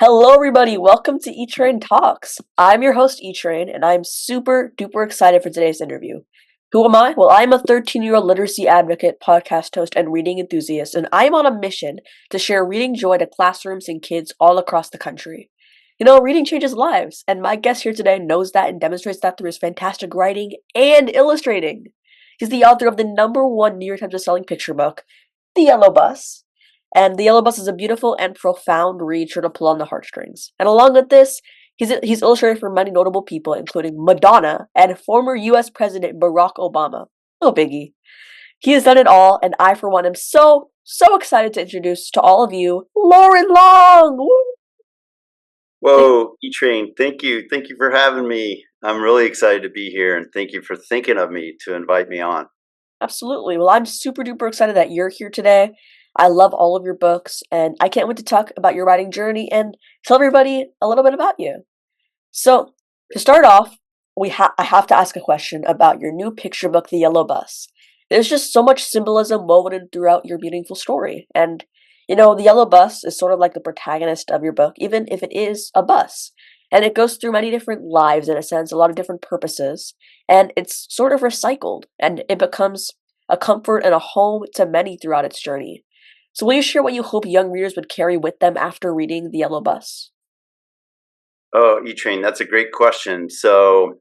Hello, everybody. Welcome to E-Train Talks. I'm your host, E-Train, and I'm super duper excited for today's interview. Who am I? Well, I'm a 13-year-old literacy advocate, podcast host, and reading enthusiast, and I'm on a mission to share reading joy to classrooms and kids all across the country. Reading changes lives, and my guest here today knows that and demonstrates that through his fantastic writing and illustrating. He's the author of the #1 New York Times bestselling picture book, The Yellow Bus. And The Yellow Bus is a beautiful and profound read sure to pull on the heartstrings. And along with this, he's illustrated for many notable people, including Madonna and former US President Barack Obama. No biggie. He has done it all, and I, for one, am so excited to introduce to all of you Loren Long! Woo! Whoa, E-Train, thank you. Thank you for having me. I'm really excited to be here, and thank you for thinking of me to invite me on. Absolutely. Well, I'm super duper excited that you're here today. I love all of your books, and I can't wait to talk about your writing journey and tell everybody a little bit about you. So, to start off, I have to ask a question about your new picture book, The Yellow Bus. There's just so much symbolism woven throughout your meaningful story. And, The Yellow Bus is sort of like the protagonist of your book, even if it is a bus. And it goes through many different lives, in a sense, a lot of different purposes. And it's sort of recycled, and it becomes a comfort and a home to many throughout its journey. So, will you share what you hope young readers would carry with them after reading The Yellow Bus? Oh, E-Train, that's a great question. So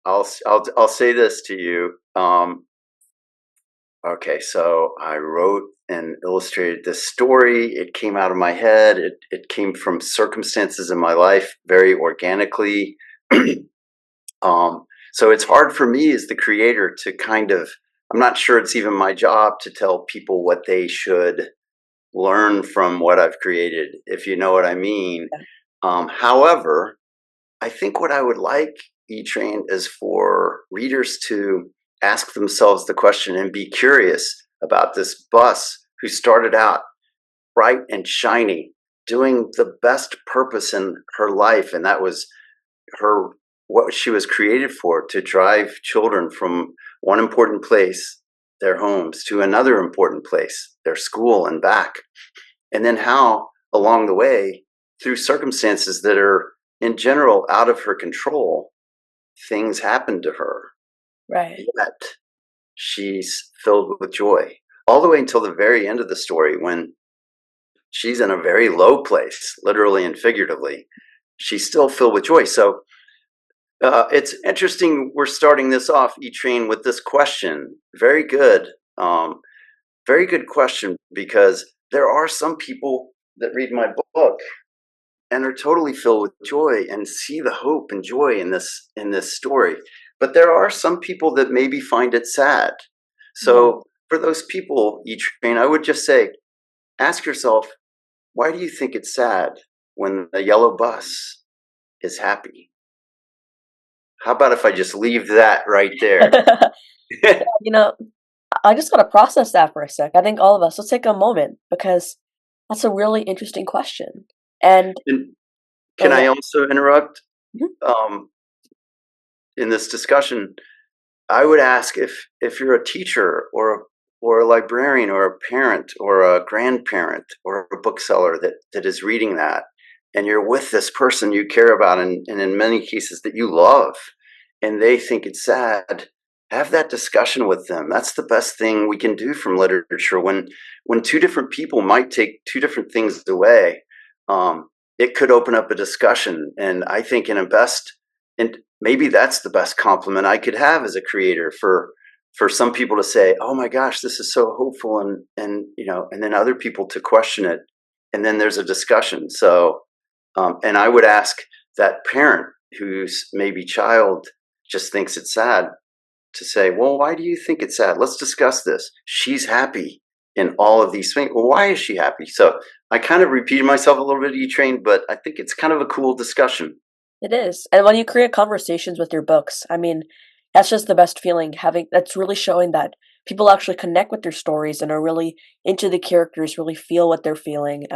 I'll say this to you. Okay, so I wrote and illustrated this story. It came out of my head. It came from circumstances in my life very organically. So it's hard for me as the creator to I'm not sure it's even my job to tell people what they should learn from what I've created, if you know what I mean. However, I think what I would like, E-Train, is for readers to ask themselves the question and be curious about this bus who started out bright and shiny, doing the best purpose in her life, and that was her what she was created for, to drive children from one important place, their homes, to another important place, their school, and back. And then how along the way, through circumstances that are in general out of her control, things happen to her. Right. Yet she's filled with joy all the way until the very end of the story, when she's in a very low place, literally and figuratively. She's still filled with joy. So it's interesting. We're starting this off, E-Train, with this question. Very good. Very good question, because there are some people that read my book and are totally filled with joy and see the hope and joy in this story. But there are some people that maybe find it sad. So for those people, E-Train, I would just say, ask yourself, why do you think it's sad when the yellow bus is happy? How about if I just leave that right there? Yeah, I just gotta process that for a sec. I think all of us, let's take a moment because that's a really interesting question. And And oh can yeah. I also interrupt? Mhm. Um, in this discussion, I would ask, if you're a teacher or a librarian or a parent or a grandparent or a bookseller that is reading that, and you're with this person you care about, and in many cases that you love, and they think it's sad, have that discussion with them. That's the best thing we can do from literature. When two different people might take two different things away, it could open up a discussion. And I think and maybe that's the best compliment I could have as a creator, for some people to say, "Oh my gosh, this is so hopeful," and then other people to question it, and then there's a discussion. So, and I would ask that parent whose maybe child just thinks it's sad, to say, "Well, why do you think it's sad? Let's discuss this. She's happy in all of these things. Well, why is she happy?" So I kind of repeated myself a little bit, E-Train, but I think it's kind of a cool discussion. It is. And when you create conversations with your books, I mean, that's just the best feeling having that's really showing that people actually connect with their stories and are really into the characters, really feel what they're feeling,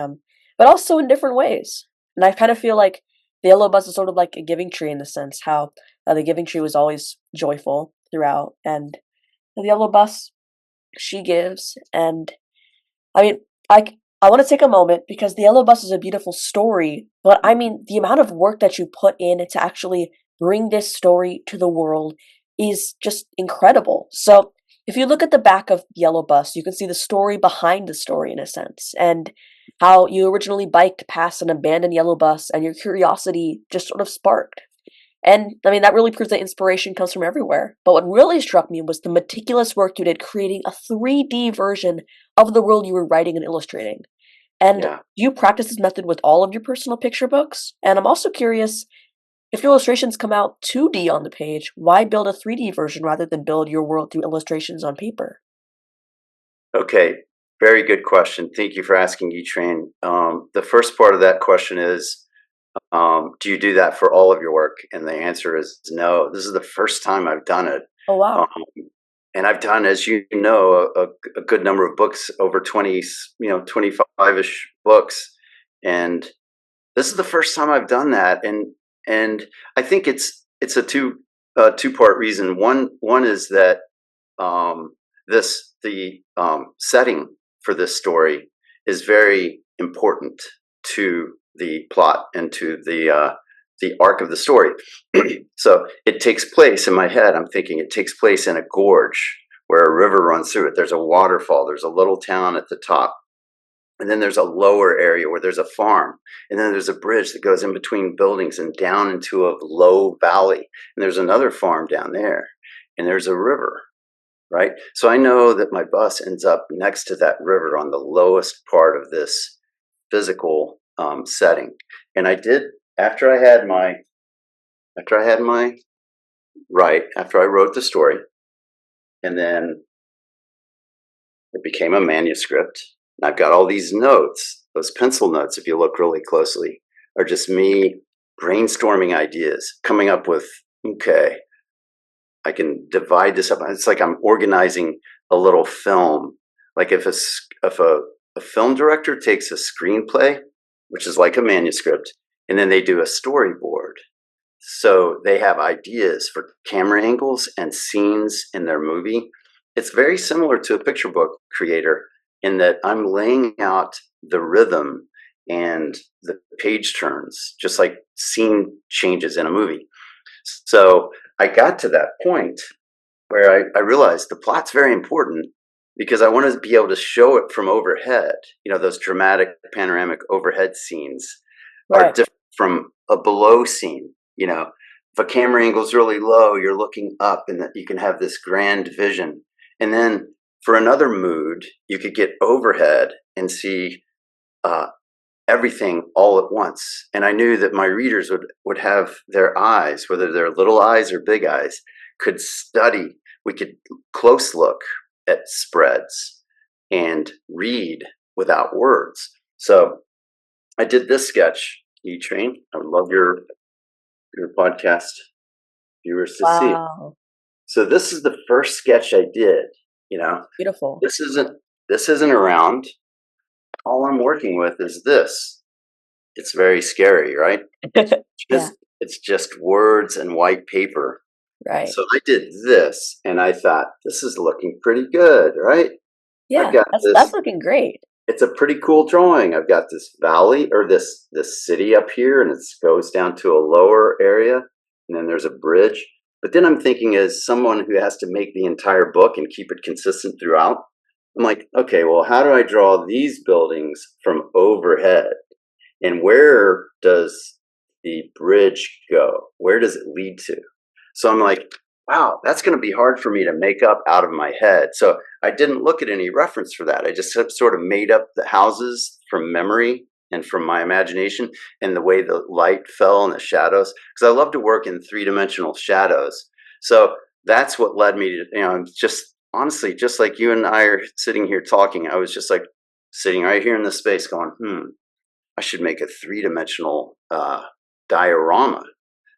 but also in different ways. And I kind of feel like the Yellow Bus is sort of like a giving tree in the sense how the giving tree was always joyful throughout, and the Yellow Bus, she gives, and I mean, I want to take a moment because The Yellow Bus is a beautiful story, but I mean, the amount of work that you put in to actually bring this story to the world is just incredible. So, if you look at the back of Yellow Bus, you can see the story behind the story in a sense, and how you originally biked past an abandoned yellow bus and your curiosity just sort of sparked. And I mean, that really proves that inspiration comes from everywhere. But what really struck me was the meticulous work you did creating a 3D version of the world you were writing and illustrating. And Yeah. you practice this method with all of your personal picture books? And I'm also curious, if your illustrations come out 2D on the page, why build a 3D version rather than build your world through illustrations on paper? Okay. Very good question. Thank you for asking, E-Train. The first part of that question is, do you do that for all of your work? And the answer is no. This is the first time I've done it. Oh, Um, wow. and I've done, as you know, a good number of books, over 20, 25-ish books. And this is the first time I've done that. And I think it's a two-part reason. One is that the setting for this story is very important to the plot and to the arc of the story. So it takes place in my head. I'm thinking it takes place in a gorge where a river runs through it. There's a waterfall. There's a little town at the top. And then there's a lower area where there's a farm. And then there's a bridge that goes in between buildings and down into a low valley. And there's another farm down there. And there's a river, right? So I know that my bus ends up next to that river on the lowest part of this physical setting. And I did, after I had my after I wrote the story, and then it became a manuscript. And I've got all these notes, those pencil notes, if you look really closely, are just me brainstorming ideas, coming up with, okay, I can divide this up. It's like I'm organizing a little film. Like if a film director takes a screenplay, which is like a manuscript, and then they do a storyboard. So they have ideas for camera angles and scenes in their movie. It's very similar to a picture book creator in that I'm laying out the rhythm and the page turns, just like scene changes in a movie. So I got to that point where I realized the plot's very important because I want to be able to show it from overhead. You know, those dramatic panoramic overhead scenes are Right. different from a below scene. You know, if a camera angle is really low, you're looking up and that you can have this grand vision. And then for another mood, you could get overhead and see uh, everything all at once. And I knew that my readers would have their eyes, whether they're little eyes or big eyes, could study. We could close look at spreads and read without words. So I did this sketch, E-Train. I would love your podcast viewers to see it. Wow. So this is the first sketch I did. You know, Beautiful. this isn't around. All I'm working with is this. It's very scary, right? Yeah, It's just words and white paper. right. So I did this and I thought, this is looking pretty good, right? I've Yeah, got that's this, looking great. it's a pretty cool drawing. I've got this valley or this city up here and it goes down to a lower area and then there's a bridge. But then I'm thinking as someone who has to make the entire book and keep it consistent throughout, I'm like, okay, well, how do I draw these buildings from overhead? And where does the bridge go? Where does it lead to? So I'm like, wow, that's going to be hard for me to make up out of my head. So I didn't look at any reference for that. I just sort of made up the houses from memory and from my imagination and the way the light fell and the shadows. Because I love to work in three-dimensional shadows. So that's what led me to, just honestly, just like you and I are sitting here talking, I was just like sitting right here in this space going, I should make a three-dimensional diorama.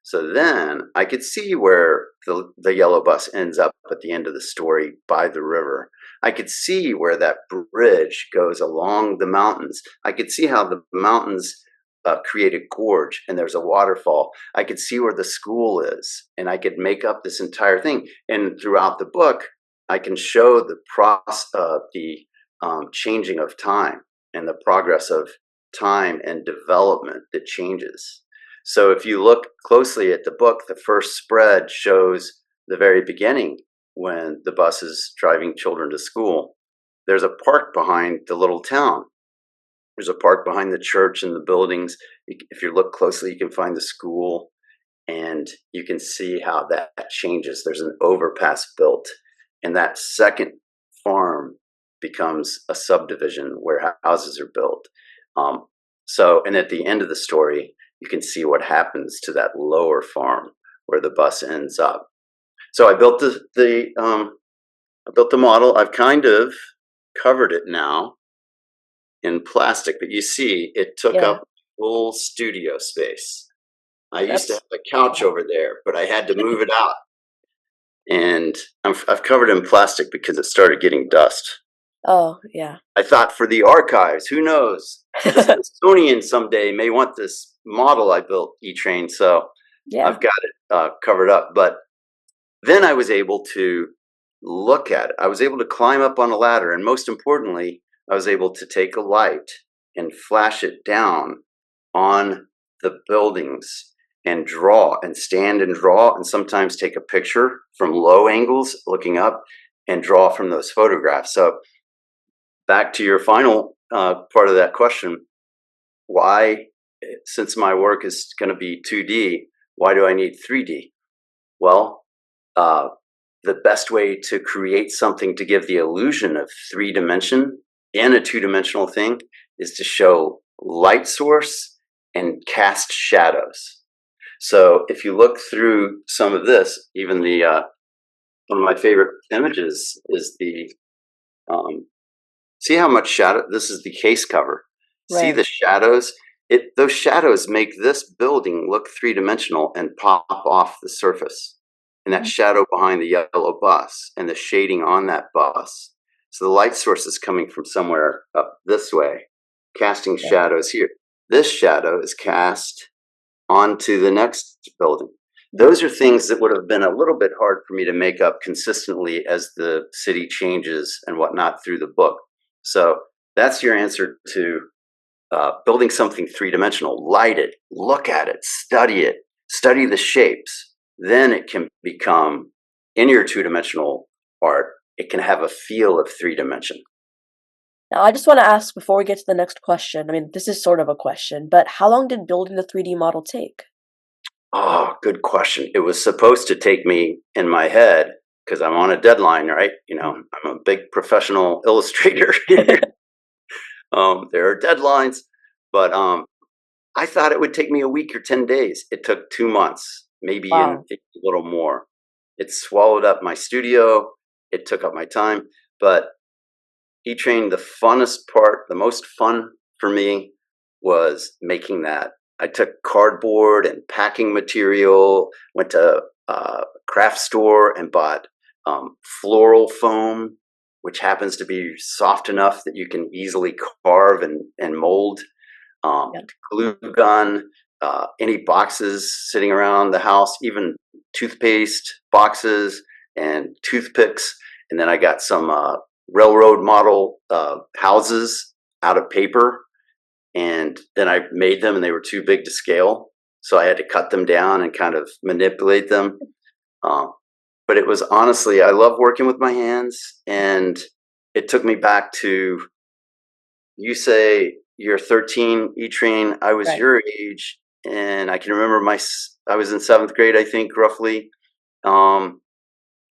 So then I could see where the yellow bus ends up at the end of the story by the river. I could see where that bridge goes along the mountains. I could see how the mountains create a gorge and there's a waterfall. I could see where the school is and I could make up this entire thing. And throughout the book, I can show the changing of time. and the progress of time and development that changes. So if you look closely at the book, the first spread shows the very beginning when the bus is driving children to school. There's a park behind the little town. There's a park behind the church and the buildings. If you look closely, you can find the school, and you can see how that changes. There's an overpass built, and that second farm becomes a subdivision where houses are built. And at the end of the story, you can see what happens to that lower farm where the bus ends up. So I built I built the model. I've kind of covered it now in plastic, but you see, it took Yeah, up full studio space. I used to have that's a couch wow. over there, but I had to move it out, and I've covered it in plastic because it started getting dust. Oh, yeah. I thought for the archives, who knows? The Smithsonian someday may want this model I built, E-Train, so Yeah. I've got it covered up. But then I was able to look at it. I was able to climb up on a ladder, and most importantly, I was able to take a light and flash it down on the buildings and draw and stand and draw, and sometimes take a picture from low angles looking up and draw from those photographs. So back to your final part of that question, why, since my work is going to be 2D, why do I need 3D? Well, uh, the best way to create something to give the illusion of 3 dimension in a 2-dimensional thing is to show light source and cast shadows. So if you look through some of this, even the one of my favorite images is the see how much shadow. This is the case cover. See Right. the shadows. Those shadows make this building look 3-dimensional and pop off the surface. And that Mhm. shadow behind the yellow bus and the shading on that bus. So the light source is coming from somewhere up this way, casting Yeah. shadows here. This shadow is cast onto the next building. Mhm. Those are things that would have been a little bit hard for me to make up consistently as the city changes and whatnot through the book. So that's your answer to building something 3-dimensional. Light it, look at it, study the shapes. Then it can become, in your 2-dimensional art, it can have a feel of 3 dimension. Now, I just want to ask before we get to the next question. I mean, this is sort of a question, but how long did building the 3D model take? Oh, good question. It was supposed to take me in my head because I'm on a deadline, right? I'm a big professional illustrator here. There are deadlines, but I thought it would take me a week or 10 days. It took 2 months, maybe even Wow. a little more. It swallowed up my studio. It took up my time, but E-Train, the funnest part, the most fun for me was making that. I took cardboard and packing material, went to a craft store and bought floral foam, which happens to be soft enough that you can easily carve and mold, um, Yeah. glue gun, any boxes sitting around the house, even toothpaste boxes and toothpicks. And then I got some railroad model houses out of paper. And then I made them and they were too big to scale. So I had to cut them down and kind of manipulate them. Um, but it was honestly, I love working with my hands. And it took me back to, you say you're 13, E-Train. I was Right. your age, and I can remember I was in 7th grade, I think, roughly. Um,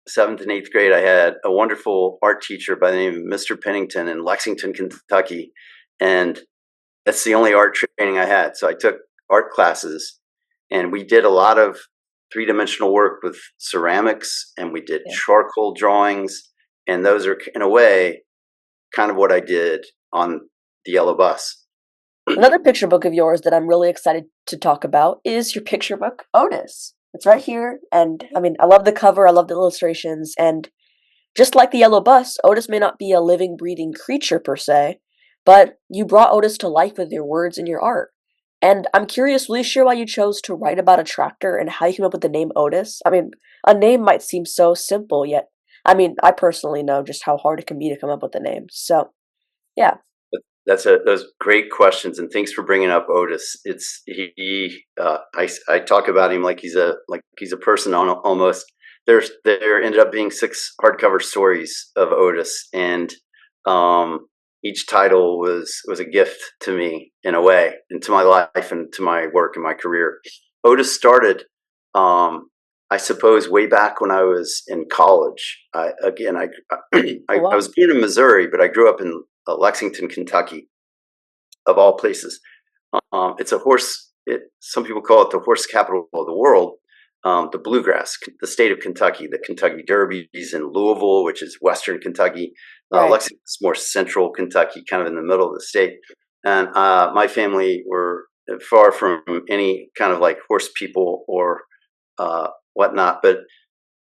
7th and 8th grade, I had a wonderful art teacher by the name of Mr. Pennington in Lexington, Kentucky, and that's the only art training I had. So I took art classes, and we did a lot of 3-dimensional work with ceramics, and we did Yeah. charcoal drawings, and those are, in a way, kind of what I did on the yellow bus. Another picture book of yours that I'm really excited to talk about is your picture book, Otis. It's right here, and I mean, I love the cover, I love the illustrations, and just like the yellow bus, Otis may not be a living, breathing creature per se, but you brought Otis to life with your words and your art. And I'm curious, will you share why you chose to write about a tractor and how you came up with the name Otis? I mean, a name might seem so simple, yet, I mean, I personally know just how hard it can be to come up with a name. So, yeah. those great questions, and thanks for bringing up Otis. It's I talk about him like he's a person on almost. There ended up being 6 hardcover stories of Otis, and each title was a gift to me in a way, and to my life, and to my work and my career. Otis started, I suppose, way back when I was in college. I Oh, I wow. was born in Missouri, but I grew up in Lexington, Kentucky, of all places. It's a horse. Some people call it the horse capital of the world. The bluegrass, the state of Kentucky, the Kentucky Derbies in Louisville, which is Western Kentucky. Right. Lexington's more central Kentucky, kind of in the middle of the state. And my family were far from any kind of like horse people or whatnot, but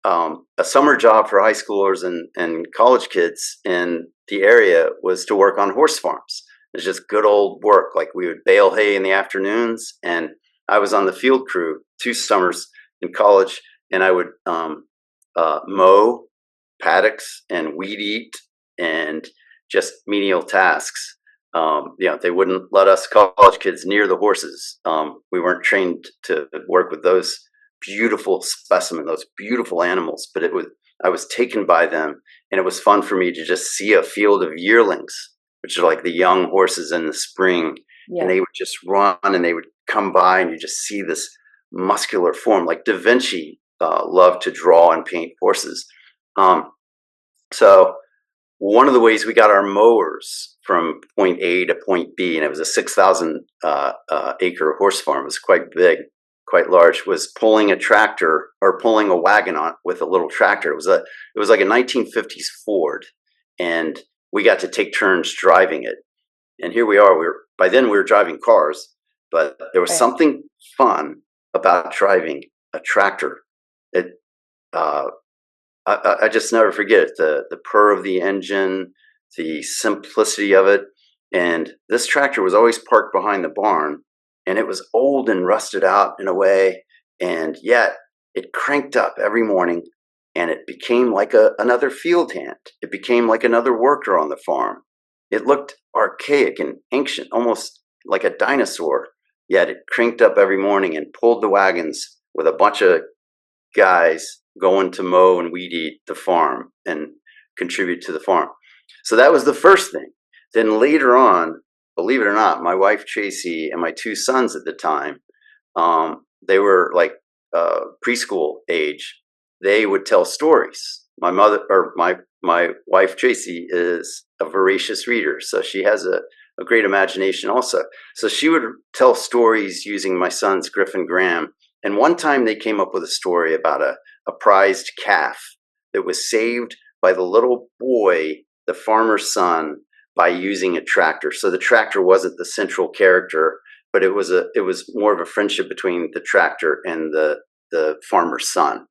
a summer job for high schoolers and college kids in the area was to work on horse farms. It's just good old work. Like, we would bale hay in the afternoons, and I was on the field crew 2 summers in college, and I would mow paddocks and weed eat and just menial tasks. They wouldn't let us college kids near the horses. We weren't trained to work with those beautiful specimen, those beautiful animals, but I was taken by them, and it was fun for me to just see a field of yearlings, which are like the young horses in the spring, and Yeah. they would just run, and they would come by, and you just see this muscular form. Like Da Vinci loved to draw and paint horses. So one of the ways we got our mowers from point A to point B, and it was a 6,000 acre horse farm, it was quite big, quite large, was pulling a tractor, or pulling a wagon on with a little tractor. It was like a 1950s Ford, and we got to take turns driving it. And here we are. By then we were driving cars, but there was Right. something fun about driving a tractor. It uh, I just never forget it. The purr of the engine, the simplicity of it. And this tractor was always parked behind the barn, and it was old and rusted out in a way, and yet it cranked up every morning, and it became like another field hand. It became like another worker on the farm. It looked archaic and ancient, almost like a dinosaur, yet it cranked up every morning and pulled the wagons with a bunch of guys going to mow and weed eat the farm and contribute to the farm. So that was the first thing. Then later on, believe it or not, my wife Tracy and my 2 sons at the time, they were like preschool age. They would tell stories. My wife Tracy is a voracious reader, so she has a great imagination also. So she would tell stories using my sons Griff and Graham. And one time they came up with a story about a prized calf that was saved by the little boy, the farmer's son, by using a tractor. So the tractor wasn't the central character, but it was more of a friendship between the tractor and the farmer's son.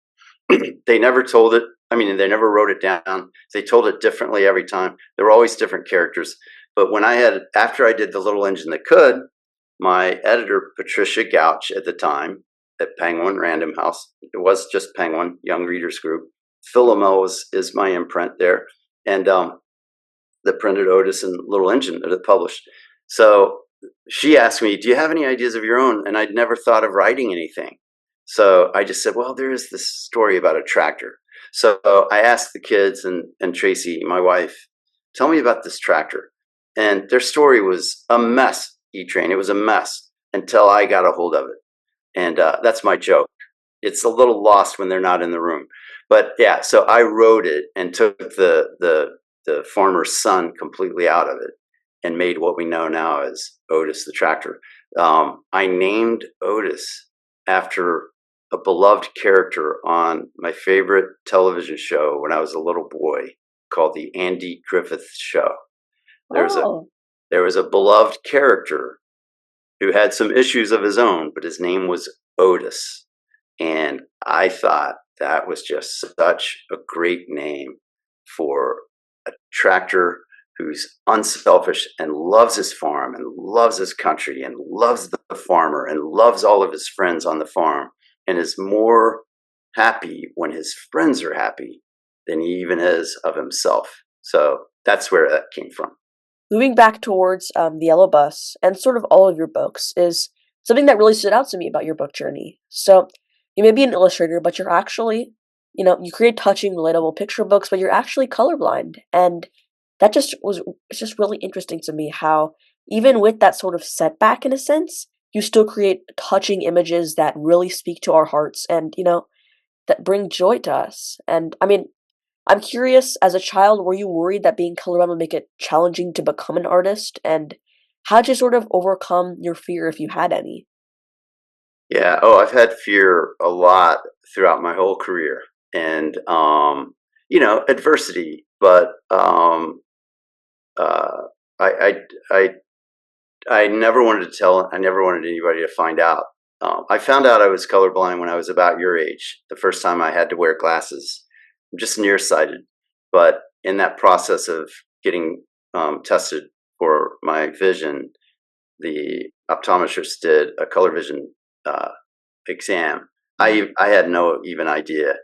They never told it. I mean, they never wrote it down. They told it differently every time. There were always different characters. But after I did The Little Engine That Could, my editor, Patricia Gouch, at the time, at Penguin Random House, it was just Penguin, Young Readers Group. Philomel is my imprint there. And that printed Otis and Little Engine that it published. So she asked me, "Do you have any ideas of your own?" And I'd never thought of writing anything. So I just said, "Well, there is this story about a tractor." So I asked the kids and Tracy, my wife, "Tell me about this tractor." And their story was a mess, E-Train. It was a mess until I got a hold of it. And that's my joke. It's a little lost when they're not in the room. But yeah, so I wrote it and took the farmer's son completely out of it and made what we know now as Otis the tractor. I named Otis after a beloved character on my favorite television show when I was a little boy, called The Andy Griffith Show. There was a Oh, there was a beloved character who had some issues of his own, but his name was Otis. And I thought that was just such a great name for a tractor who's unselfish and loves his farm and loves his country and loves the farmer and loves all of his friends on the farm, and is more happy when his friends are happy than he even is of himself. So that's where that came from. moving back towards the Yellow Bus and sort of all of your books is something that really stood out to me about your book journey. So you may be an illustrator, but you're actually, you create touching, relatable picture books, but you're actually colorblind. And that it's just really interesting to me how even with that sort of setback in a sense, you still create touching images that really speak to our hearts and, that bring joy to us. And I mean, I'm curious, as a child, were you worried that being colorblind would make it challenging to become an artist? And how'd you sort of overcome your fear if you had any? Yeah. Oh, I've had fear a lot throughout my whole career, and adversity. But uh, I, I, I never wanted to tell. I never wanted anybody to find out. I found out I was colorblind when I was about your age. The first time I had to wear glasses. I'm just nearsighted, but in that process of getting tested for my vision, the optometrist did a color vision exam. I had no even idea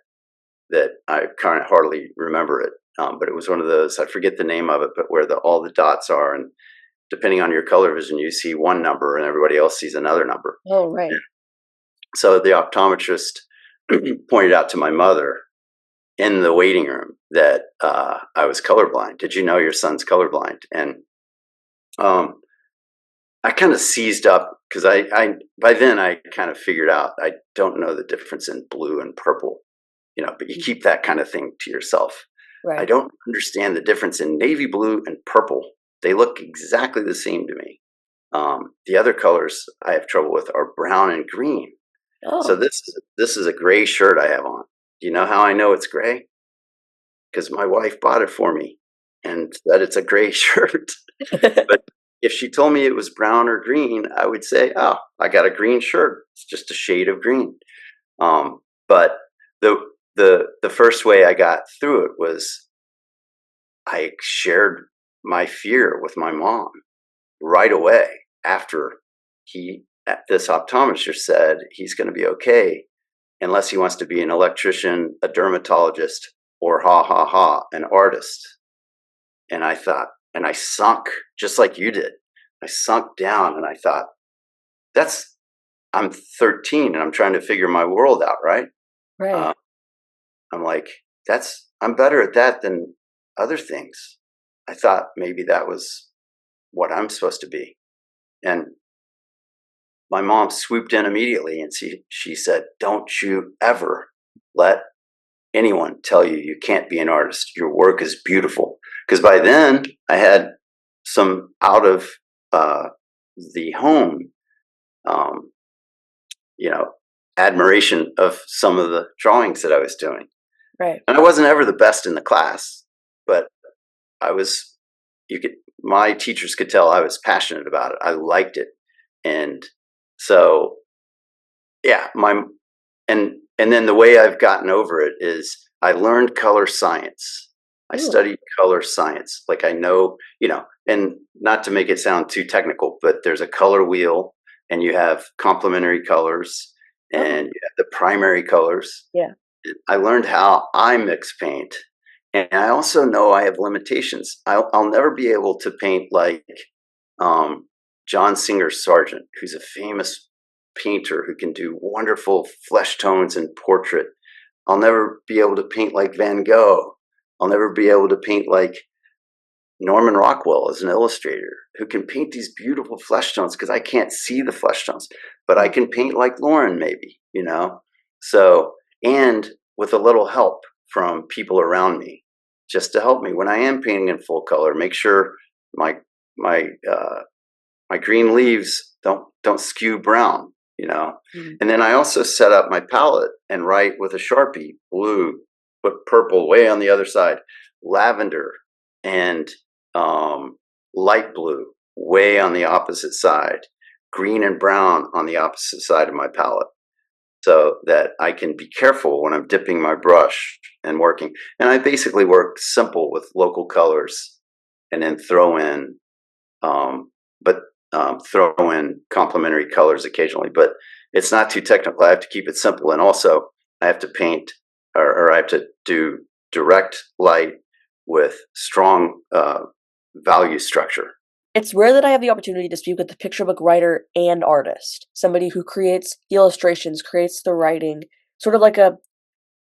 that I kind of hardly remember it, but it was one of those, I forget the name of it, but where all the dots are, and depending on your color vision, you see one number and everybody else sees another number. Oh, right. So the optometrist pointed out to my mother in the waiting room that I was colorblind. Did you know your son's colorblind? And um, I kind of seized up because I by then I kind of figured out I don't know the difference in blue and purple, but you keep that kind of thing to yourself. I Right. don't understand the difference in navy blue and purple. They look exactly the same to me. The other colors I have trouble with are brown and green. So Oh. this is a gray shirt I have on. Do you know how I know it's gray? Because my wife bought it for me and said it's a gray shirt. But if she told me it was brown or green, I would say, "Oh, I got a green shirt. It's just a shade of green." But the first way I got through it was I shared my fear with my mom right away after this optometrist said he's going to be okay unless he wants to be an electrician, a dermatologist, or ha ha ha, an artist. And I thought, and I sunk just like you did. I sunk down and I thought, I'm 13 and I'm trying to figure my world out, right? Right. Uh, I'm like, I'm better at that than other things. I thought maybe that was what I'm supposed to be. And my mom swooped in immediately and she said, "Don't you ever let anyone tell you you can't be an artist. Your work is beautiful." Because by then I had some out of uh, the home, um, you know, admiration of some of the drawings that I was doing. Right. And I wasn't ever the best in the class, but I was, my teachers could tell I was passionate about it. I liked it. And so, yeah, and then the way I've gotten over it is I learned color science. I Ooh. studied color science. Like I know, and not to make it sound too technical, but there's a color wheel and you have complementary colors Oh. and you have the primary colors. Yeah. I learned how I mix paint. And I also know I have limitations. I'll never be able to paint like John Singer Sargent, who's a famous painter who can do wonderful flesh tones in portrait. I'll never be able to paint like Van Gogh. I'll never be able to paint like Norman Rockwell as an illustrator who can paint these beautiful flesh tones because I can't see the flesh tones, but I Right. can paint like Loren maybe. So, and with a little help from people around me, just to help me when I am painting in full color, make sure my my my green leaves don't skew brown. Mhm. And then I also set up my palette and write with a Sharpie, blue, put purple way on the other side, lavender, and light blue way on the opposite side, green and brown on the opposite side of my palette, so that I can be careful when I'm dipping my brush and working. And I basically work simple with local colors and then um, but throw in complementary colors occasionally. But it's not too technical. I have to keep it simple, and also I have to paint or I have to do direct light with strong value structure. It's rare that I have the opportunity to speak with a picture book writer and artist, somebody who creates the illustrations, creates the writing, sort of like a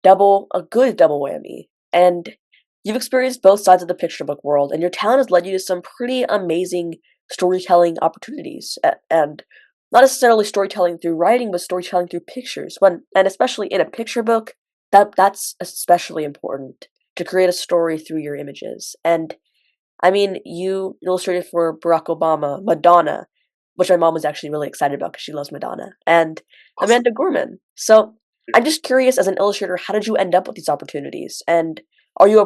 good double whammy. And you've experienced both sides of the picture book world, and your talent has led you to some pretty amazing storytelling opportunities. And not necessarily storytelling through writing, but storytelling through pictures. And especially in a picture book, that's especially important to create a story through your images. And I mean, you illustrated for Barack Obama, Madonna, which my mom was actually really excited about because she loves Madonna, and Awesome. Amanda Gorman. So I'm just curious, as an illustrator, how did you end up with these opportunities? And are you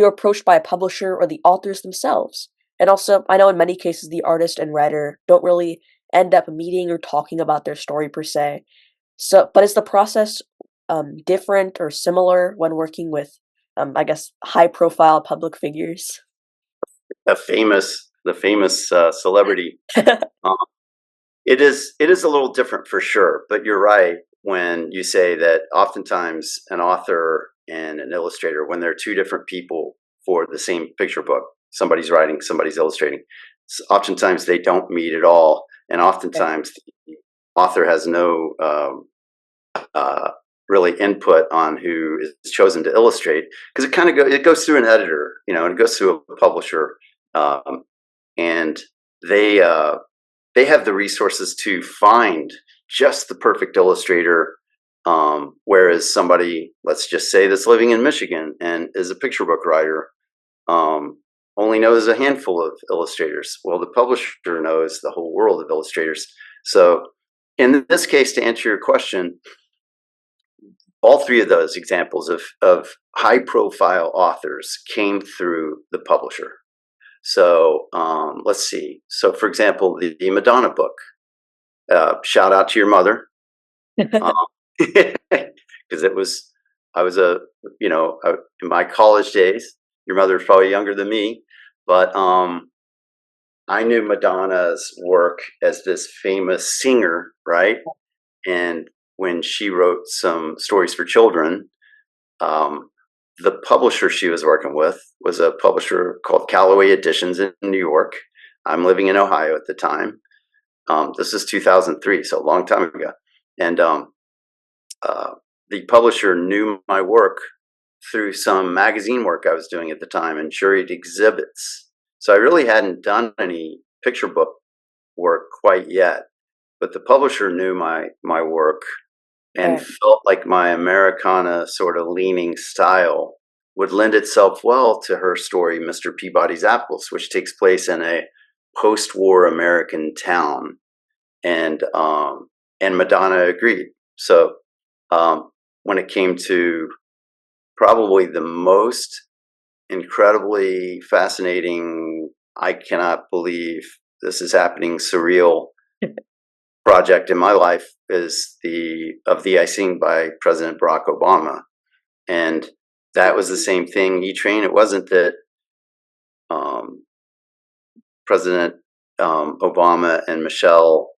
approached by a publisher or the authors themselves? And also, I know in many cases the artist and writer don't really end up meeting or talking about their story per se. So, but is the process different or similar when working with, I guess, high-profile public figures? The famous celebrity. Um, it is a little different for sure, but you're right when you say that oftentimes an author and an illustrator, when they're two different people for the same picture book, somebody's writing, somebody's illustrating, oftentimes they don't meet at all, and Okay. oftentimes the author has no uh, really input on who is chosen to illustrate, because it goes through an editor, and it goes through a publisher, um, and they uh, they have the resources to find just the perfect illustrator. Whereas somebody, let's just say, that's living in Michigan and is a picture book writer, um, only knows a handful of illustrators. Well, the publisher knows the whole world of illustrators. So, in this case, to answer your question, all three of those examples of high profile authors came through the publisher. So let's see. So, for example, the Madonna book. Shout out to your mother, because it was I was in my college days. Your mother was probably younger than me, but I knew Madonna's work as this famous singer, right? And when she wrote some stories for children, um, the publisher she was working with was a publisher called Callaway Editions in New York. I'm living in Ohio at the time. This is 2003, so a long time ago. And uh, the publisher knew my work through some magazine work I was doing at the time and juried exhibits. So I really hadn't done any picture book work quite yet, but the publisher knew my work and Okay. felt like my Americana sort of leaning style would lend itself well to her story, Mr. Peabody's Apples, which takes place in a post-war American town, and Madonna agreed. So when it came to probably the most incredibly fascinating, I cannot believe this is happening, surreal project in my life is the icing by President Barack Obama, and that was the same thing. E-Train. It wasn't that um, President Obama and Michelle,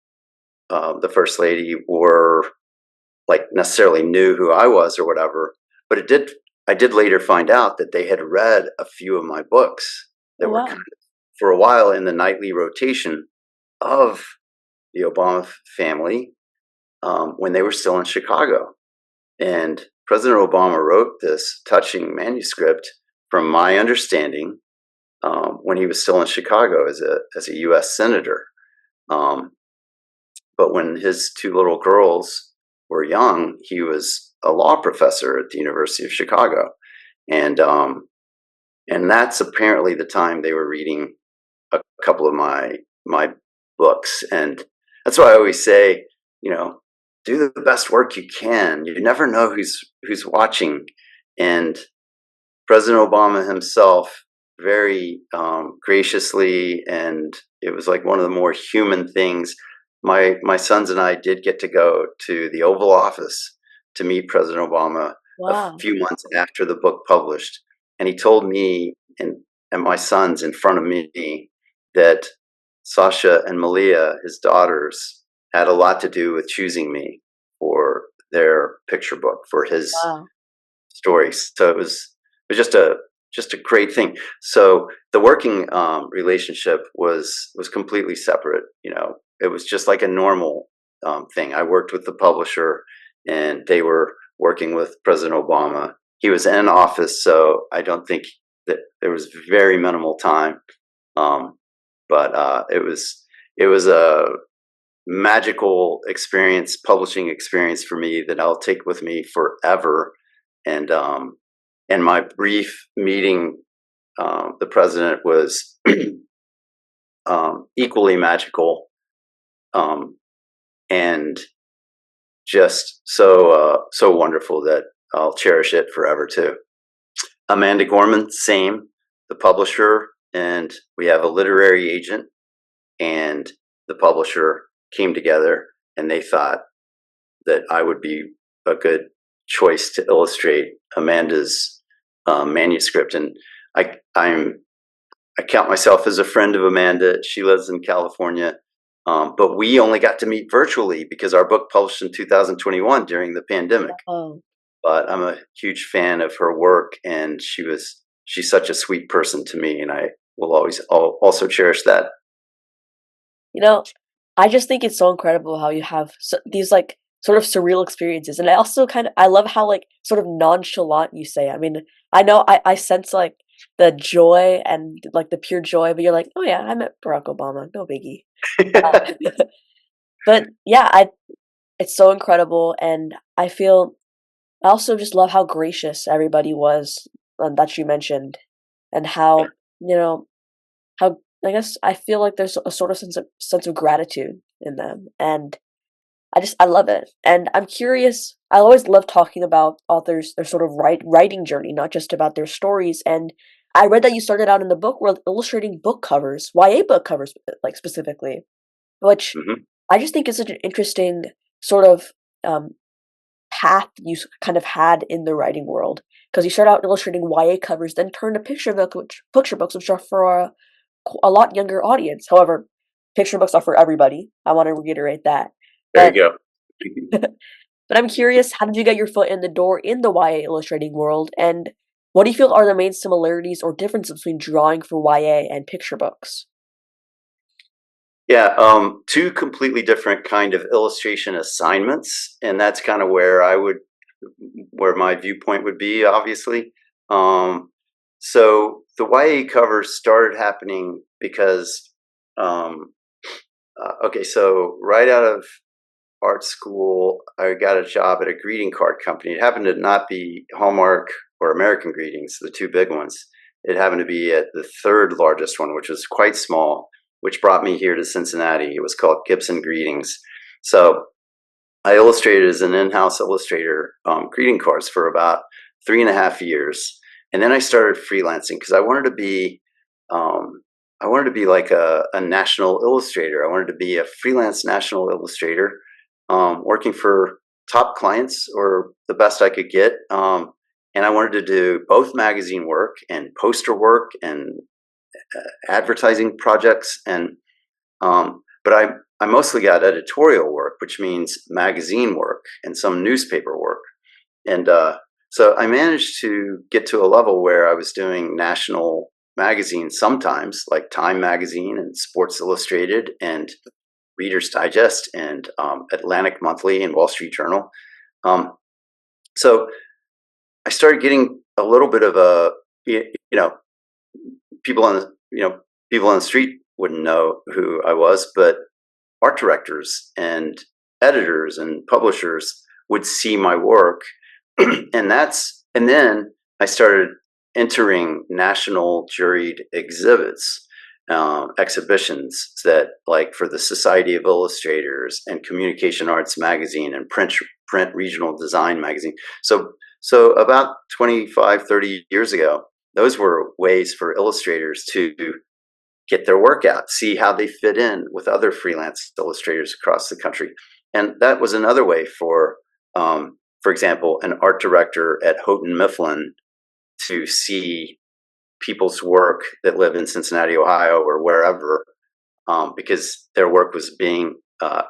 the First Lady, were like necessarily knew who I was or whatever, but it did. I did later find out that they had read a few of my books Oh that were kind wow. of for a while in the nightly rotation of the Obama family when they were still in Chicago. And President Obama wrote this touching manuscript, from my understanding, when he was still in Chicago as a U.S. senator. Um, but when his two little girls were young, he was a law professor at the University of Chicago, and and that's apparently the time they were reading a couple of my books. And that's why I always say, you know, do the best work you can. You never know who's watching. And President Obama himself very graciously, and it was like one of the more human things. My sons and I did get to go to the Oval Office to meet President Obama a Wow. few months after the book published, and he told me and my sons in front of me that Sasha and Malia, his daughters, had a lot to do with choosing me for their picture book for his Wow. stories. So it was just just a great thing. So the working relationship was completely separate. It was just like a normal thing. I worked with the publisher, and they were working with President Obama. He was in office, so I don't think that there was very minimal time. But it was a magical experience, publishing experience for me that I'll take with me forever. And my brief meeting the president was equally magical, and just so wonderful that I'll cherish it forever too. Amanda Gorman, same, the publisher, and we have a literary agent, and the publisher came together, and they thought that I would be a good choice to illustrate Amanda's manuscript. And I count myself as a friend of Amanda. She lives in California, but we only got to meet virtually because our book published in 2021 during the pandemic. Oh. But I'm a huge fan of her work, and she's such a sweet person to me, and I will always also cherish that. I just think it's so incredible how you have these like sort of surreal experiences, and I love how like sort of nonchalant you say. I mean, I know I sense like the joy and like the pure joy, but you're like, oh yeah, I met Barack Obama, no biggie. Uh, but yeah, it's so incredible, and I also just love how gracious everybody was, that you mentioned, and how you know how I guess I feel like there's a sort of sense of gratitude in them, and I love it. And I'm curious. I always love talking about authors, their sort of writing journey, not just about their stories. And I read that you started out in the book world illustrating book covers, YA book covers, like specifically, which Hmm. I just think is such an interesting sort of um, path kind of had in the writing world, because you start out illustrating YA covers, then turn to picture books, which are for a lot younger audience. However, picture books are for everybody. I want to reiterate that. There you But go. but I'm curious, how did you get your foot in the door in the YA illustrating world, and what do you feel are the main similarities or differences between drawing for YA and picture books? Yeah, two completely different kind of illustration assignments, and that's kind of where my viewpoint would be, obviously. Um, so the YA covers started happening because, um, okay, so right out of art school, I got a job at a greeting card company. It happened to not be Hallmark or American Greetings, the two big ones. It happened to be at the third largest one, which was quite small, which brought me here to Cincinnati. It was called Gibson Greetings. So I illustrated as an in-house illustrator greeting cards for about 3.5 years, and then I started freelancing because um, I wanted to be like a national illustrator. I wanted to be a freelance national illustrator, working for top clients or the best I could get. And I wanted to do both magazine work and poster work and advertising projects, and but I mostly got editorial work, which means magazine work and some newspaper work. And so I managed to get to a level where I was doing national magazines sometimes, like Time Magazine and Sports Illustrated and Reader's Digest and Atlantic Monthly and Wall Street Journal. So I started getting a little bit of people on the people on the street wouldn't know who I was, but art directors and editors and publishers would see my work, and then I started entering national juried exhibitions that, like, for the Society of Illustrators and Communication Arts Magazine and print regional design magazine. So about 25, 30 years ago, those were ways for illustrators to get their work out, see how they fit in with other freelance illustrators across the country. And that was another way for example, an art director at Houghton Mifflin to see people's work that live in Cincinnati, Ohio, or wherever, because their work was being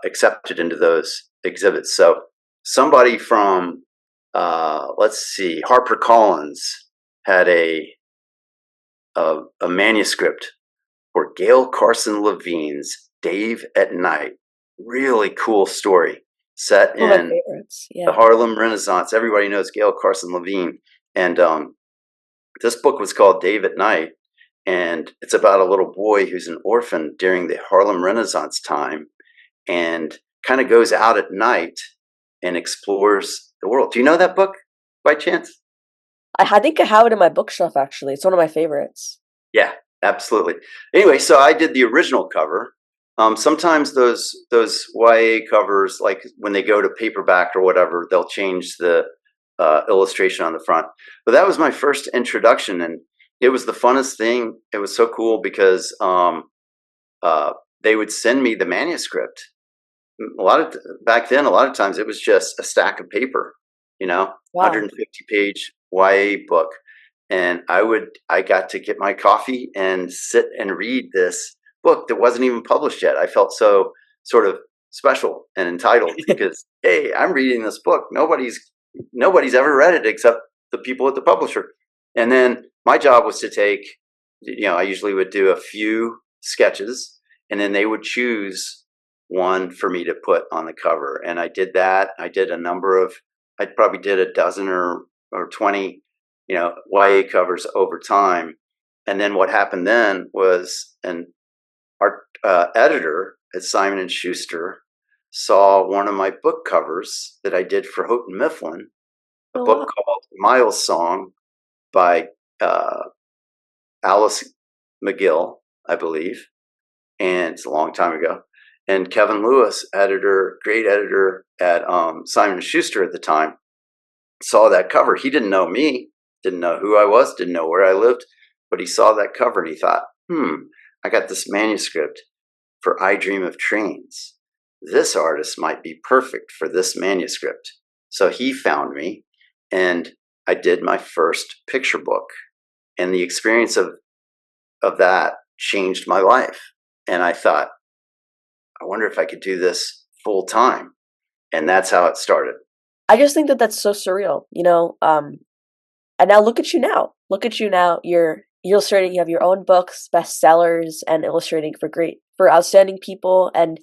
accepted into those exhibits. So somebody from, let's see, HarperCollins had a a manuscript for Gail Carson Levine's Dave at Night. Really cool story set One of my in favorites. the Yeah. Harlem Renaissance. Everybody knows Gail Carson Levine. And this book was called Dave at Night. And it's about a little boy who's an orphan during the Harlem Renaissance time and kind of goes out at night and explores the world. Do you know that book by chance? I think I have it in my bookshelf, actually. It's one of my favorites. Yeah, absolutely. Anyway, so I did the original cover. Sometimes those YA covers, like when they go to paperback or whatever, they'll change the illustration on the front. But that was my first introduction, and it was the funnest thing. It was so cool because they would send me the manuscript. Back then, a lot of times it was just a stack of paper, Wow. 150-page YA book. And I got to get my coffee and sit and read this book that wasn't even published yet. I felt so sort of special and entitled because, hey, I'm reading this book. Nobody's ever read it except the people at the publisher. And then my job was to take, I usually would do a few sketches, and then they would choose one for me to put on the cover. And I did that. I probably did a dozen or 20 YA covers over time. And then what happened then was an art editor at Simon and Schuster saw one of my book covers that I did for Houghton Mifflin, a Oh, wow. book called Miles Song by Alice McGill, I believe. And it's a long time ago. And Kevin Lewis, great editor at Simon and Schuster at the time, saw that cover. He didn't know me, didn't know who I was, didn't know where I lived, but he saw that cover and he thought, I got this manuscript for I Dream of Trains. This artist might be perfect for this manuscript. So he found me, and I did my first picture book. And the experience of that changed my life. And I thought, I wonder if I could do this full time. And that's how it started. I just think that that's so surreal, and now look at you now. Look at you now. You're illustrating. You have your own books, bestsellers, and illustrating for outstanding people. And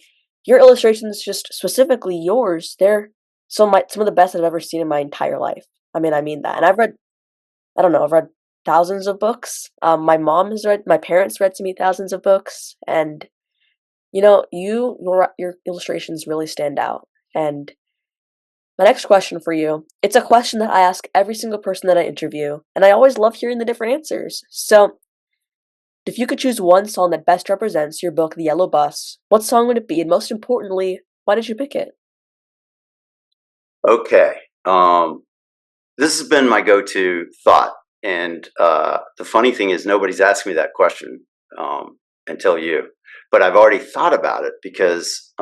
your illustrations, just specifically yours, they're some of the best I've ever seen in my entire life. I mean that. And I don't know, I've read thousands of books. My parents read to me thousands of books, and your illustrations really stand out. And my next question for you, it's a question that I ask every single person that I interview, and I always love hearing the different answers. So, if you could choose one song that best represents your book, The Yellow Bus, what song would it be? And most importantly, why did you pick it? Okay. This has been my go-to thought. And the funny thing is nobody's asked me that question until you. But I've already thought about it because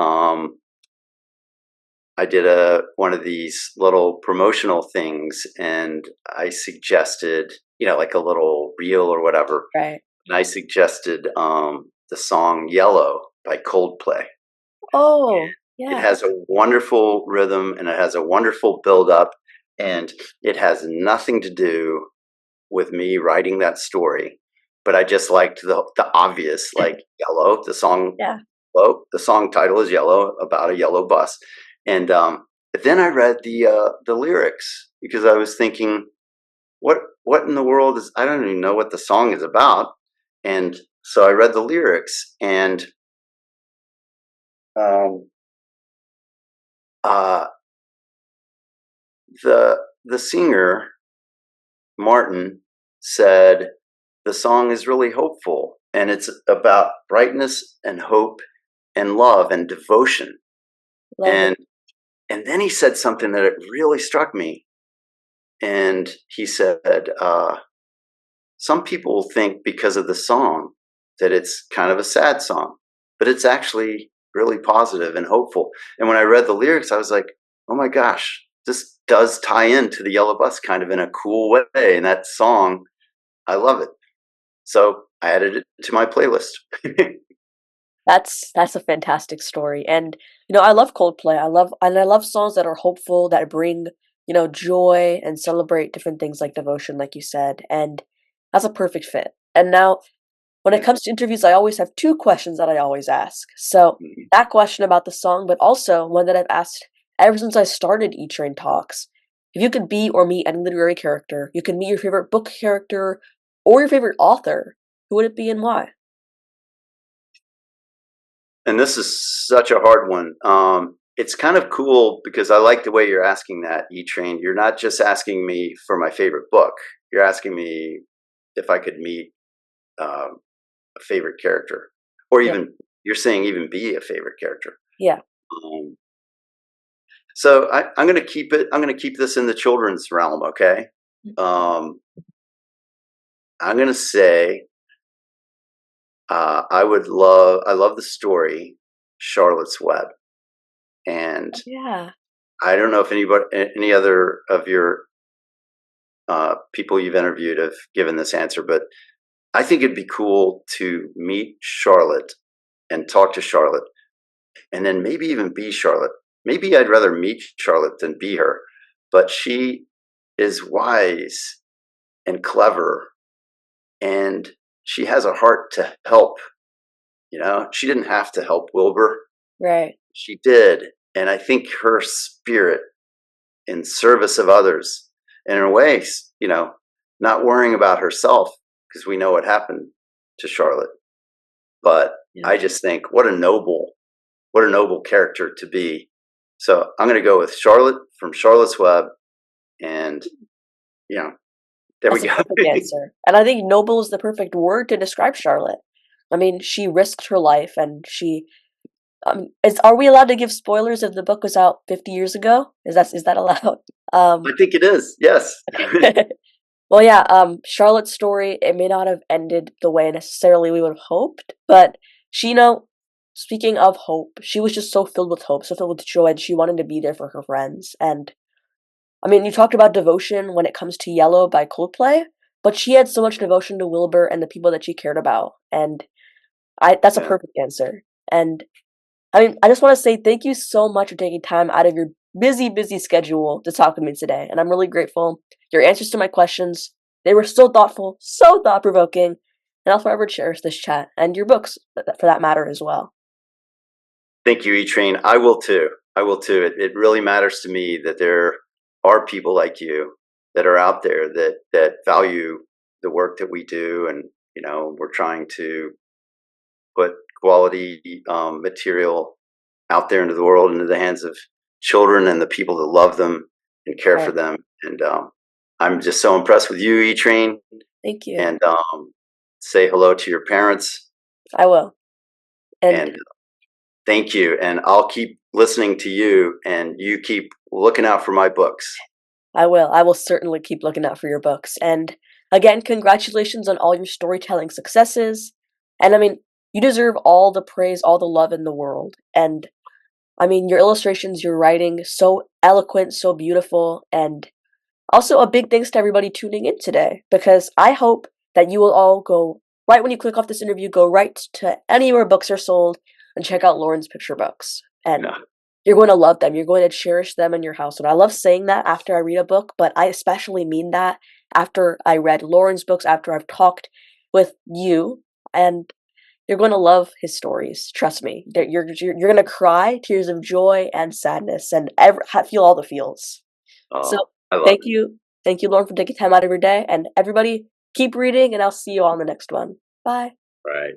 I did one of these little promotional things, and I suggested, like a little reel or whatever. Right. And I suggested the song "Yellow" by Coldplay. Oh, It yeah. has a wonderful rhythm and it has a wonderful build-up, and it has nothing to do with me writing that story. But I just liked the obvious, like "Yellow." The song, Yeah. the song title is "Yellow," about a yellow bus. And then I read the lyrics because I was thinking, what in the world is? I don't even know what the song is about. And so I read the lyrics, and um, uh, the singer Martin said the song is really hopeful, and it's about brightness and hope and love and devotion. Love it. And then he said something that it really struck me. And he said, some people think because of the song that it's kind of a sad song, but it's actually really positive and hopeful. And when I read the lyrics, I was like, oh my gosh, this does tie into the Yellow Bus kind of in a cool way. And that song, I love it. So I added it to my playlist. That's a fantastic story. And I love Coldplay. I love songs that are hopeful, that bring, joy and celebrate different things like devotion, like you said. And that's a perfect fit. And now, when it Yeah. comes to interviews, I always have two questions that I always ask. So, Mhm. that question about the song, but also one that I've asked ever since I started E-Train Talks. If you could be or meet any literary character, you could meet your favorite book character or your favorite author, who would it be and why? And this is such a hard one. It's kind of cool because I like the way you're asking that, E-Train. You're not just asking me for my favorite book. You're asking me if I could meet a favorite character, or Yeah. even you're saying even be a favorite character. Yeah. Um, so I'm going to keep it. I'm going to keep this in the children's realm. Okay. Um, I'm going to say I would love. I love the story Charlotte's Web, and Yeah. I don't know if any other of your people you've interviewed have given this answer, but I think it'd be cool to meet Charlotte and talk to Charlotte, and then maybe even be Charlotte. Maybe I'd rather meet Charlotte than be her, but she is wise and clever, and she has a heart to help. You know, she didn't have to help Wilbur. Right. She did. And I think her spirit in service of others, and in a way, you know, not worrying about herself, because we know what happened to Charlotte. But Yeah. I just think what a noble character to be. So I'm going to go with Charlotte from Charlotte's Web, and you know, there we That's a go. perfect answer. And I think noble is the perfect word to describe Charlotte. I mean, she risked her life and she are we allowed to give spoilers if the book was out 50 years ago? Is that allowed? I think it is. Yes. Okay. Well, yeah, Charlotte's story, it may not have ended the way necessarily we would have hoped, but she, speaking of hope, she was just so filled with hope, so filled with joy, and she wanted to be there for her friends. And I mean, you talked about devotion when it comes to Yellow by Coldplay, but she had so much devotion to Wilbur and the people that she cared about, and that's a Yeah. perfect answer. And I mean, I just want to say thank you so much for taking time out of your busy, busy schedule to talk with me today. And I'm really grateful. Your answers to my questions, they were so thoughtful, so thought provoking. And I'll forever cherish this chat and your books for that matter as well. Thank you, E-Train. I will too. I will too. It really matters to me that there are people like you that are out there that value the work that we do, and you know, we're trying to put quality material out there into the world, into the hands of children and the people that love them and care for Right. them. And I'm just so impressed with you, E-Train, Thank you. and say hello to your parents. I will. And And thank you. And I'll keep listening to you, and you keep looking out for my books. I will. I will certainly keep looking out for your books. And again, congratulations on all your storytelling successes. And I mean, you deserve all the praise, all the love in the world. And I mean, your illustrations, your writing, so eloquent, so beautiful, and also a big thanks to everybody tuning in today, because I hope that you will all go, right when you click off this interview, go right to anywhere books are sold and check out Loren's picture books. And Yeah. you're going to love them. You're going to cherish them in your household. I love saying that after I read a book, but I especially mean that after I read Loren's books, after I've talked with you, and you're going to love his stories. Trust me. You're going to cry tears of joy and sadness and feel all the feels. So Oh, I love thank it. you. Thank you, Lauren, for taking time out of your day. And everybody, keep reading, and I'll see you all in the next one. Bye. Right.